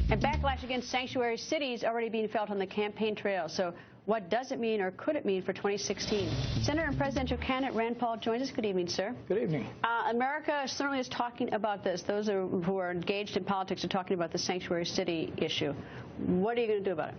And backlash against sanctuary cities already being felt on the campaign trail. So what does it mean, or could it mean, for 2016? Senator and presidential candidate Rand Paul joins us. Good evening, sir. Good evening. America certainly is talking about this. Those who are engaged in politics are talking about the sanctuary city issue. What are you going to do about it?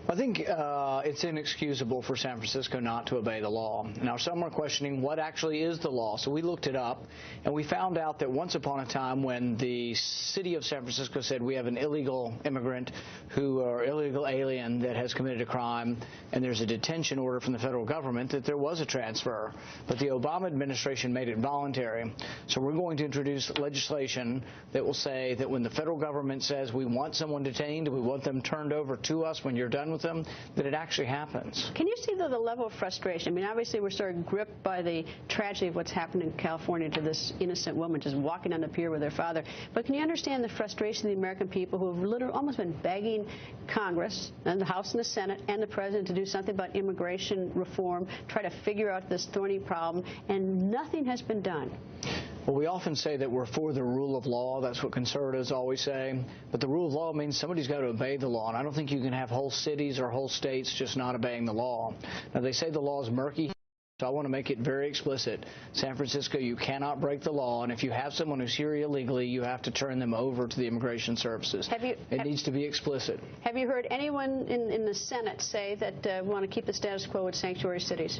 I think it's inexcusable for San Francisco not to obey the law. Now, some are questioning what actually is the law. So we looked it up, and we found out that once upon a time when the city of San Francisco said we have an illegal immigrant or illegal alien that has committed a crime, and there's a detention order from the federal government, that there was a transfer. But the Obama administration made it voluntary. So we're going to introduce legislation that will say that when the federal government says we want someone detained, we want them turned over to us when you're done with them, that it actually happens. Can you see, though, the level of frustration? I mean, obviously, we're sort of gripped by the tragedy of what's happened in California to this innocent woman just walking on the pier with her father. But can you understand the frustration of the American people who have literally almost been begging Congress and the House and the Senate and the President to do something about immigration reform, try to figure out this thorny problem, and nothing has been done? Well, we often say that we're for the rule of law. That's what conservatives always say. But the rule of law means somebody's got to obey the law. And I don't think you can have whole cities or whole states just not obeying the law. Now, they say the law is murky. So I want to make it very explicit. San Francisco, you cannot break the law, and if you have someone who's here illegally, you have to turn them over to the immigration services. It needs to be explicit. Have you heard anyone in the Senate say that want to keep the status quo with sanctuary cities?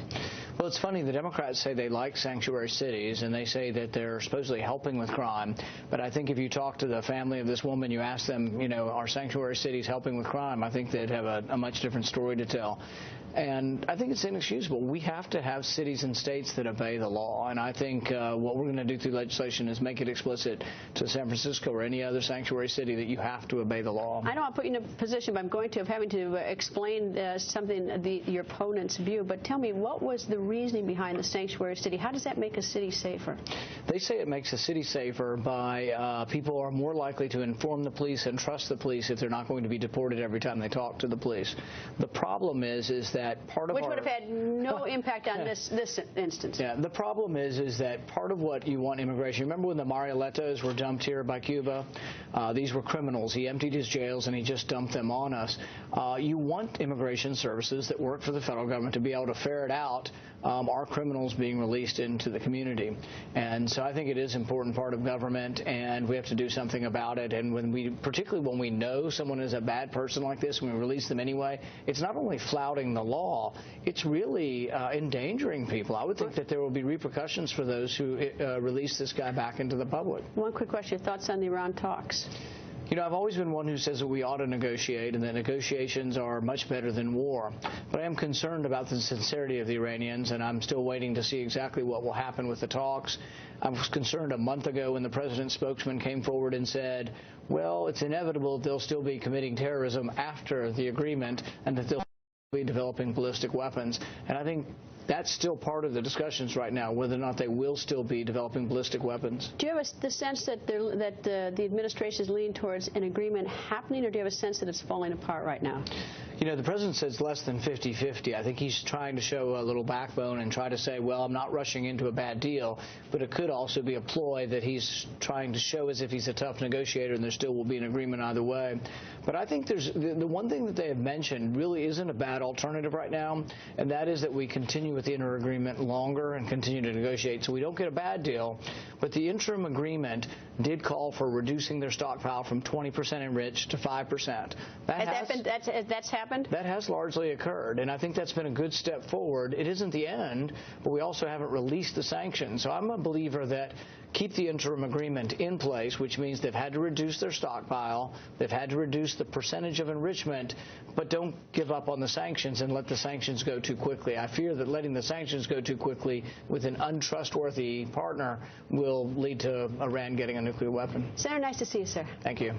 Well, it's funny. The Democrats say they like sanctuary cities, and they say that they're supposedly helping with crime. But I think if you talk to the family of this woman, you ask them, you know, are sanctuary cities helping with crime? I think they'd have a much different story to tell. And I think it's inexcusable. We have to have cities and states that obey the law. And I think what we're going to do through legislation is make it explicit to San Francisco or any other sanctuary city that you have to obey the law. I don't want to put you in a position, but I'm going to, of having to explain something, your opponent's view. But tell me, what was the reasoning behind the sanctuary city? How does that make a city safer? They say it makes a city safer by people are more likely to inform the police and trust the police if they're not going to be deported every time they talk to the police. The problem is that part of which would have had no impact on this instance. Yeah, the problem is that part of what you want immigration. Remember when the Mariolettos were dumped here by Cuba? These were criminals. He emptied his jails and he just dumped them on us. You want immigration services that work for the federal government to be able to ferret out are criminals being released into the community. And so I think it is an important part of government, and we have to do something about it. And particularly when we know someone is a bad person like this, when we release them anyway, it's not only flouting the law, it's really endangering people. I would think that there will be repercussions for those who release this guy back into the public. One quick question, your thoughts on the Iran talks? You know, I've always been one who says that we ought to negotiate and that negotiations are much better than war. But I am concerned about the sincerity of the Iranians, and I'm still waiting to see exactly what will happen with the talks. I was concerned a month ago when the president's spokesman came forward and said, well, it's inevitable they'll still be committing terrorism after the agreement and that they'll be developing ballistic weapons. And I think that's still part of the discussions right now, whether or not they will still be developing ballistic weapons. Do you have the sense that the administration is leaning towards an agreement happening, or do you have a sense that it's falling apart right now? You know, the president says less than 50-50. I think he's trying to show a little backbone and try to say, well, I'm not rushing into a bad deal, but it could also be a ploy that he's trying to show as if he's a tough negotiator and there still will be an agreement either way. But I think there's the one thing that they have mentioned really isn't a bad alternative right now, and that is that we continue with the interim agreement longer and continue to negotiate so we don't get a bad deal. But the interim agreement did call for reducing their stockpile from 20% enriched to 5%. That's happened? That has largely occurred, and I think that's been a good step forward. It isn't the end, but we also haven't released the sanctions. So I'm a believer that keep the interim agreement in place, which means they've had to reduce their stockpile, they've had to reduce the percentage of enrichment, but don't give up on the sanctions and let the sanctions go too quickly. I fear that letting the sanctions go too quickly with an untrustworthy partner will lead to Iran getting a nuclear weapon. Senator, nice to see you, sir. Thank you.